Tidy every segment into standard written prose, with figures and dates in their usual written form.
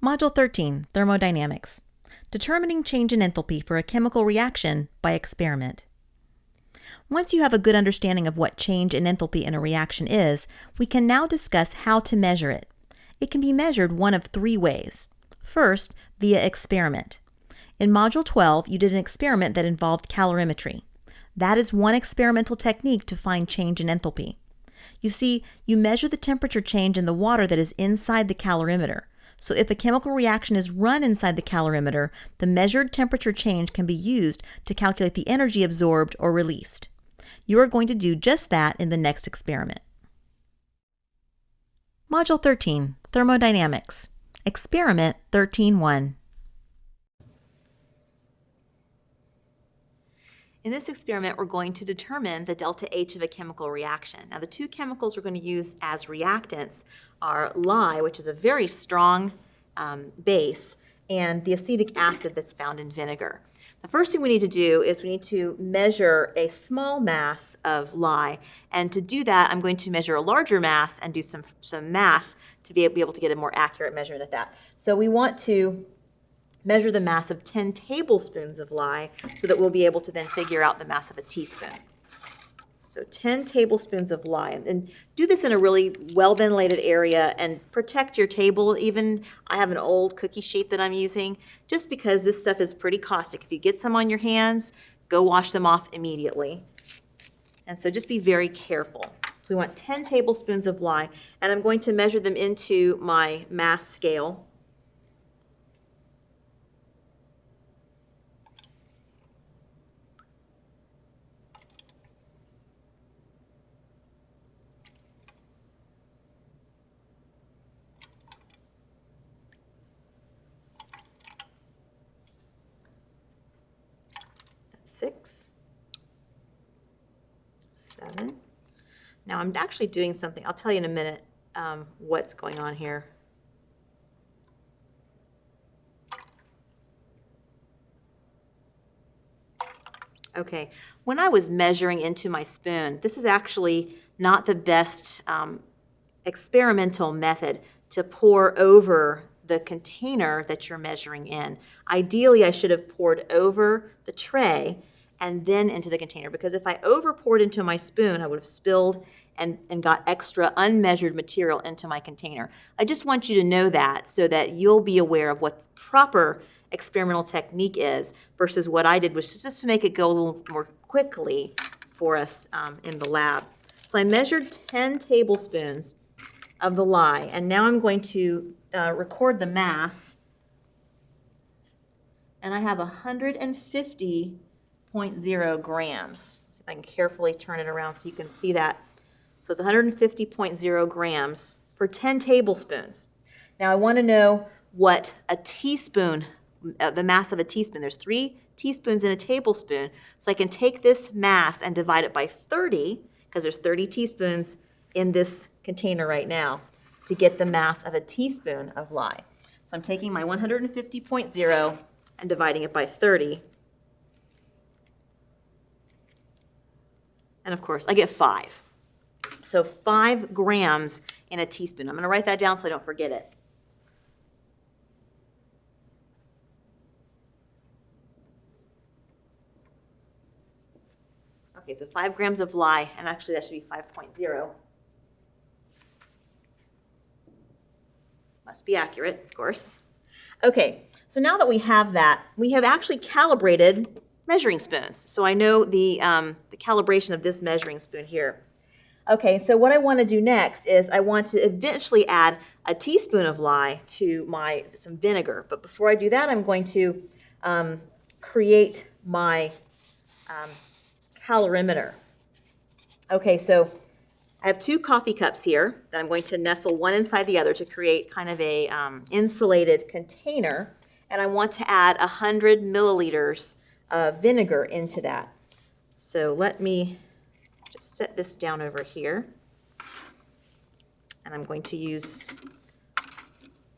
Module 13, Thermodynamics. Determining change in enthalpy for a chemical reaction by experiment. Once you have a good understanding of what change in enthalpy in a reaction is, we can now discuss how to measure it. It can be measured one of three ways. First, via experiment. In Module 12, you did an experiment that involved calorimetry. That is one experimental technique to find change in enthalpy. You see, you measure the temperature change in the water that is inside the calorimeter. So if a chemical reaction is run inside the calorimeter, the measured temperature change can be used to calculate the energy absorbed or released. You are going to do just that in the next experiment. Module 13, Thermodynamics. Experiment 13.1. In this experiment, we're going to determine the delta H of a chemical reaction. Now, the two chemicals we're going to use as reactants are lye, which is a very strong base, and the acetic acid that's found in vinegar. The first thing we need to do is we need to measure a small mass of lye, and to do that, I'm going to measure a larger mass and do some math to be able to get a more accurate measurement of that. So we want to measure the mass of 10 tablespoons of lye so that we'll be able to then figure out the mass of a teaspoon. So 10 tablespoons of lye. And do this in a really well-ventilated area and protect your table. Even I have an old cookie sheet that I'm using just because this stuff is pretty caustic. If you get some on your hands, go wash them off immediately. And so just be very careful. So we want 10 tablespoons of lye, and I'm going to measure them into my mass scale. That's 6, 7. Now I'm actually doing something. I'll tell you in a minute what's going on here. Okay, when I was measuring into my spoon, this is actually not the best experimental method to pour over the container that you're measuring in. Ideally, I should have poured over the tray and then into the container, because if I over poured into my spoon, I would have spilled and got extra unmeasured material into my container. I just want you to know that so that you'll be aware of what the proper experimental technique is versus what I did, which is just to make it go a little more quickly for us in the lab. So I measured 10 tablespoons of the lye, and now I'm going to record the mass, and I have 150.0 grams. See if I can carefully turn it around so you can see that. So it's 150.0 grams for 10 tablespoons. Now I want to know what a teaspoon, the mass of a teaspoon. There's 3 teaspoons in a tablespoon, so I can take this mass and divide it by 30, because there's 30 teaspoons in this container right now, to get the mass of a teaspoon of lye. So I'm taking my 150.0 and dividing it by 30. And of course, I get 5. So 5 grams in a teaspoon. I'm going to write that down so I don't forget it. Okay, so 5 grams of lye, and actually that should be 5.0. Must be accurate, of course. Okay, so now that we have that, we have actually calibrated measuring spoons. So I know the calibration of this measuring spoon here. Okay, so what I want to do next is I want to eventually add a teaspoon of lye to some vinegar. But before I do that, I'm going to create my calorimeter. Okay, so I have 2 coffee cups here that I'm going to nestle one inside the other to create kind of a insulated container, and I want to add 100 milliliters of vinegar into that. So let me just set this down over here, and I'm going to use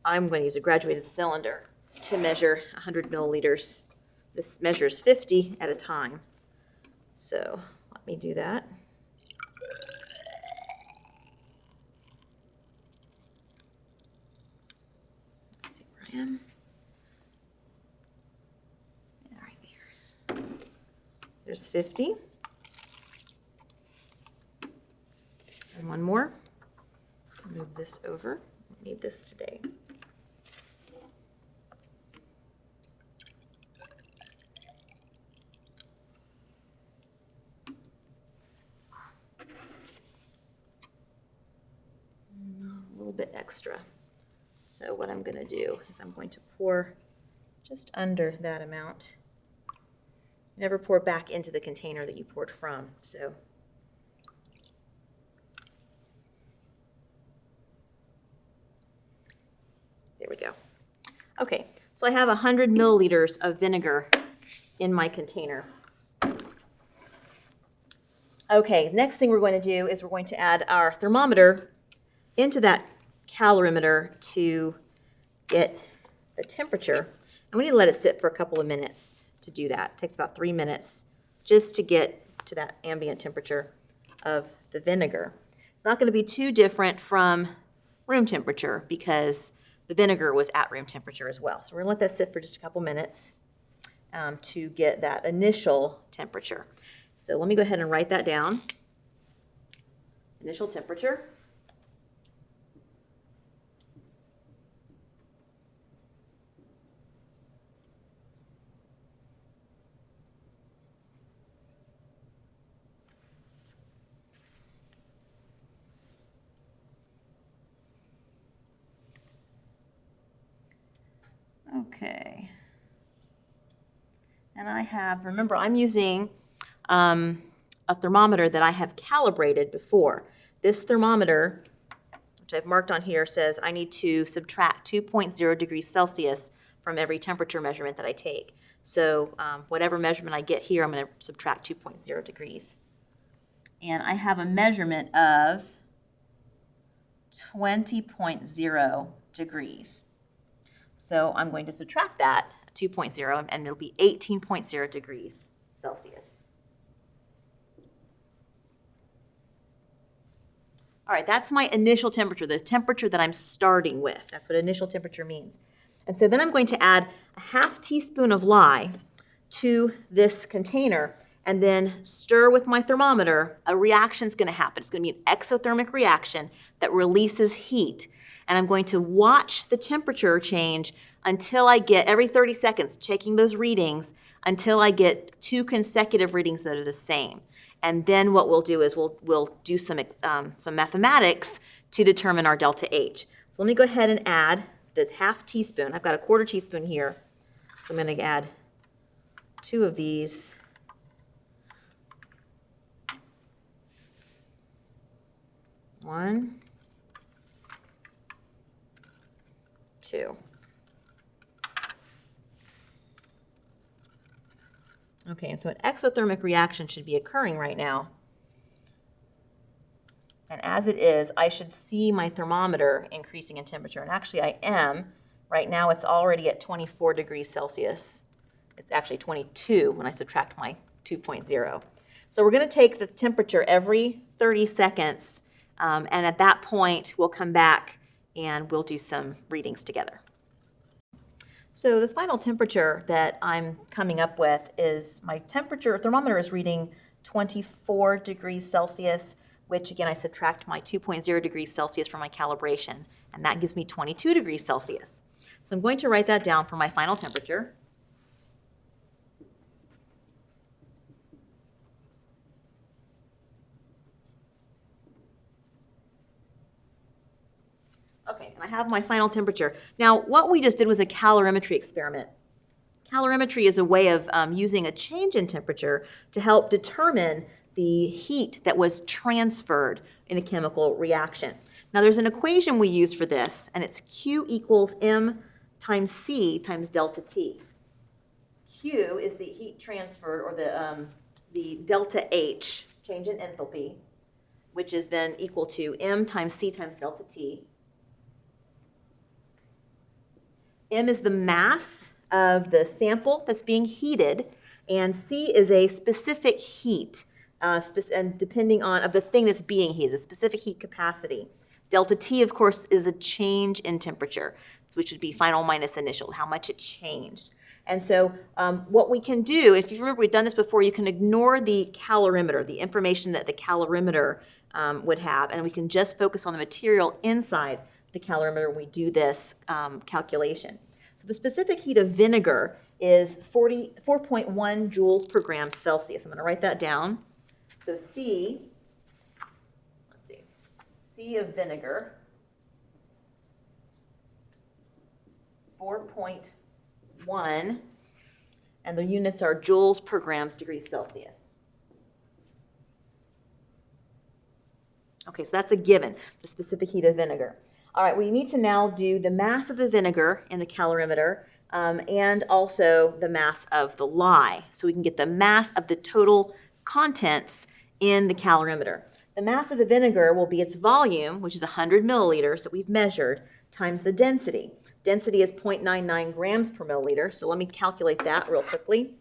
a graduated cylinder to measure 100 milliliters. This measures 50 at a time. So let me do that. Let's see where am. Right there. There's 50. And one more. Move this over. I need this today. A little bit extra. So what I'm going to do is I'm going to pour just under that amount. Never pour back into the container that you poured from. So there we go. Okay, so I have 100 milliliters of vinegar in my container. Okay, next thing we're going to do is we're going to add our thermometer into that calorimeter to get the temperature. And we need to let it sit for a couple of minutes to do that. It takes about 3 minutes just to get to that ambient temperature of the vinegar. It's not going to be too different from room temperature because the vinegar was at room temperature as well. So we're going to let that sit for just a couple minutes to get that initial temperature. So let me go ahead and write that down. Initial temperature. Okay. And I have, remember, I'm using a thermometer that I have calibrated before. This thermometer, which I've marked on here, says I need to subtract 2.0 degrees Celsius from every temperature measurement that I take. So whatever measurement I get here, I'm going to subtract 2.0 degrees. And I have a measurement of 20.0 degrees. So I'm going to subtract that, 2.0, and it'll be 18.0 degrees Celsius. All right, that's my initial temperature, the temperature that I'm starting with. That's what initial temperature means. And so then I'm going to add a half teaspoon of lye to this container and then stir with my thermometer. A reaction's going to happen. It's going to be an exothermic reaction that releases heat. And I'm going to watch the temperature change until I get, every 30 seconds, taking those readings until I get 2 consecutive readings that are the same. And then what we'll do is we'll do some mathematics to determine our delta H. So let me go ahead and add the half teaspoon. I've got a 1/4 teaspoon here. So I'm going to add 2 of these. One, 2. Okay, and so an exothermic reaction should be occurring right now. And as it is, I should see my thermometer increasing in temperature. And actually I am. Right now it's already at 24 degrees Celsius. It's actually 22 when I subtract my 2.0. So we're going to take the temperature every 30 seconds. And at that point, we'll come back and we'll do some readings together. So the final temperature that I'm coming up with is my thermometer is reading 24 degrees Celsius, which again, I subtract my 2.0 degrees Celsius from my calibration, and that gives me 22 degrees Celsius. So I'm going to write that down for my final temperature. Okay, and I have my final temperature. Now, what we just did was a calorimetry experiment. Calorimetry is a way of using a change in temperature to help determine the heat that was transferred in a chemical reaction. Now, there's an equation we use for this, and it's Q equals M times C times delta T. Q is the heat transferred, or the delta H, change in enthalpy, which is then equal to M times C times delta T. M is the mass of the sample that's being heated, and C is a specific heat, and depending on of the thing that's being heated, the specific heat capacity. Delta T, of course, is a change in temperature, which would be final minus initial, how much it changed. And so what we can do, if you remember we've done this before, you can ignore the calorimeter, the information that the calorimeter would have, and we can just focus on the material inside the calorimeter when we do this calculation. So the specific heat of vinegar is 4.1 joules per gram Celsius. I'm going to write that down. So C of vinegar, 4.1, and the units are joules per grams degrees Celsius. Okay, so that's a given, the specific heat of vinegar. All right, we need to now do the mass of the vinegar in the calorimeter and also the mass of the lye, so we can get the mass of the total contents in the calorimeter. The mass of the vinegar will be its volume, which is 100 milliliters that we've measured, times the density. Density is 0.99 grams per milliliter, so let me calculate that real quickly.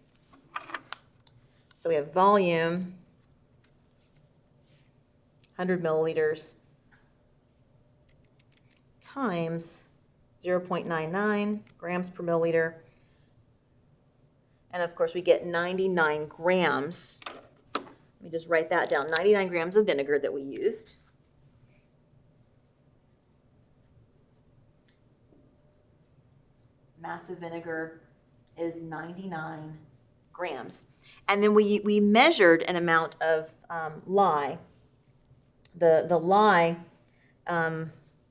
So we have volume, 100 milliliters, times 0.99 grams per milliliter. And of course, we get 99 grams. Let me just write that down, 99 grams of vinegar that we used. Mass of vinegar is 99 grams. And then we measured an amount of lye. The lye,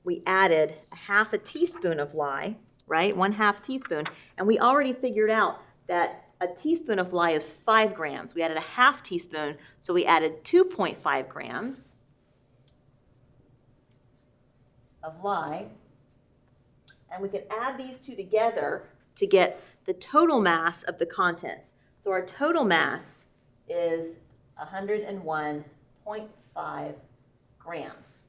we added a half a teaspoon of lye, right? 1/2 teaspoon. And we already figured out that a teaspoon of lye is 5 grams. We added a half teaspoon, so we added 2.5 grams of lye. And we can add these two together to get the total mass of the contents. So our total mass is 101.5 grams,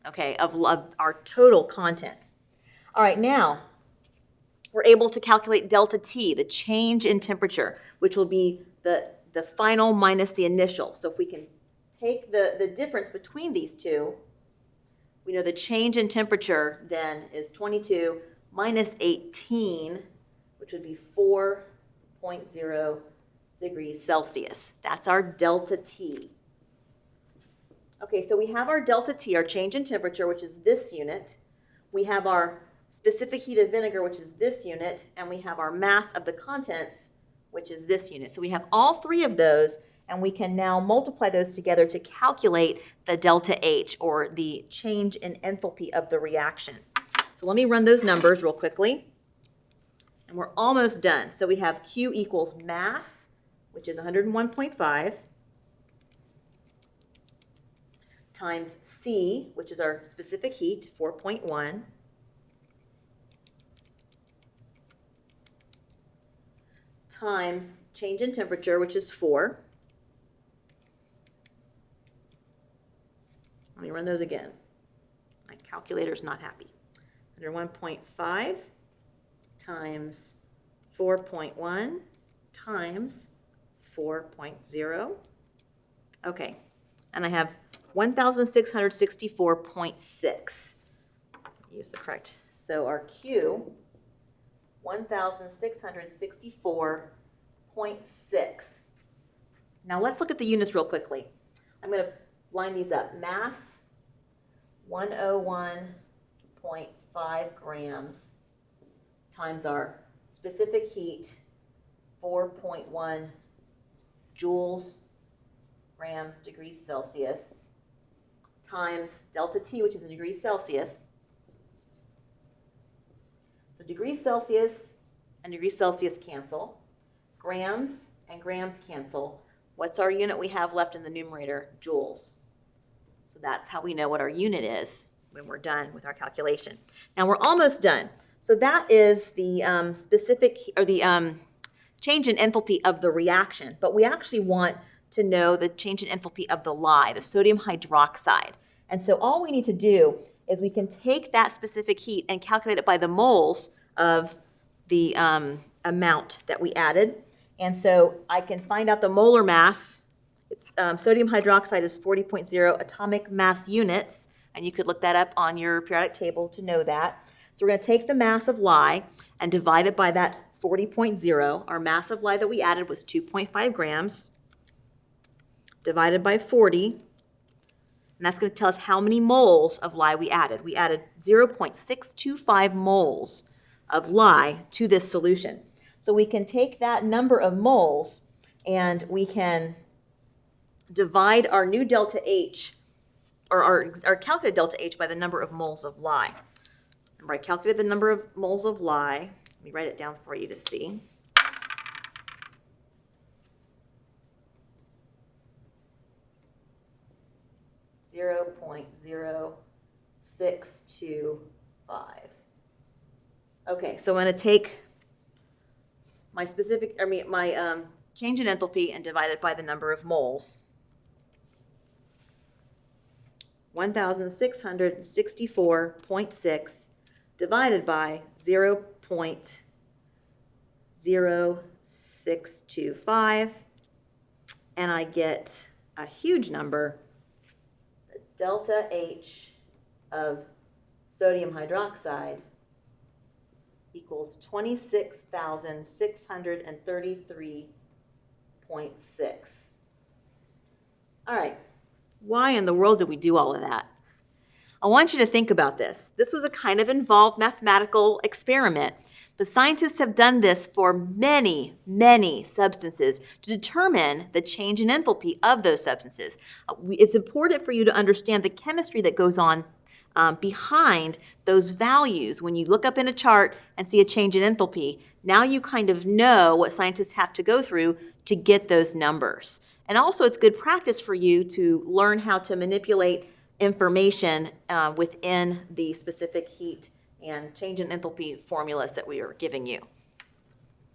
okay, of our total contents. All right, now we're able to calculate delta T, the change in temperature, which will be the final minus the initial. So if we can take the difference between these two, we know the change in temperature then is 22 minus 18, which would be 4.0 degrees Celsius. That's our delta T. Okay, so we have our delta T, our change in temperature, which is this unit. We have our specific heat of vinegar, which is this unit, and we have our mass of the contents, which is this unit. So we have all three of those, and we can now multiply those together to calculate the delta H, or the change in enthalpy of the reaction. So let me run those numbers real quickly, and we're almost done. So we have Q equals mass, which is 101.5, times C, which is our specific heat, 4.1, times change in temperature, which is 4. Let me run those again. My calculator's not happy. 101.5 times 4.1 times 4.0. Okay, and I have 1,664.6. Use the correct. So our Q, 1,664.6. Now let's look at the units real quickly. I'm going to line these up. Mass, 101.5 grams times our specific heat, 4.1 joules grams degrees Celsius, times delta T, which is in degrees Celsius. So degrees Celsius and degrees Celsius cancel. Grams and grams cancel. What's our unit we have left in the numerator? Joules. So that's how we know what our unit is when we're done with our calculation. Now we're almost done. So that is the specific, or the change in enthalpy of the reaction. But we actually want to know the change in enthalpy of the lye, the sodium hydroxide. And so all we need to do is we can take that specific heat and calculate it by the moles of the amount that we added. And so I can find out the molar mass. It's, sodium hydroxide is 40.0 atomic mass units And you could look that up on your periodic table to know that. So we're going to take the mass of lye and divide it by that 40.0. Our mass of lye that we added was 2.5 grams, divided by 40. And that's going to tell us how many moles of lye we added. We added 0.625 moles of lye to this solution. So we can take that number of moles and we can divide our new delta H, or our calculated delta H, by the number of moles of lye. Remember, I calculated the number of moles of lye. Let me write it down for you to see. .0625. Okay, so I'm going to take my change in enthalpy and divide it by the number of moles. 1,664.6 divided by 0.0625, and I get a huge number. The delta H of sodium hydroxide equals 26,633.6. All right, why in the world did we do all of that? I want you to think about this. This was a kind of involved mathematical experiment. The scientists have done this for many, many substances to determine the change in enthalpy of those substances. It's important for you to understand the chemistry that goes on behind those values. When you look up in a chart and see a change in enthalpy, now you kind of know what scientists have to go through to get those numbers. And also it's good practice for you to learn how to manipulate information within the specific heat and change in enthalpy formulas that we are giving you.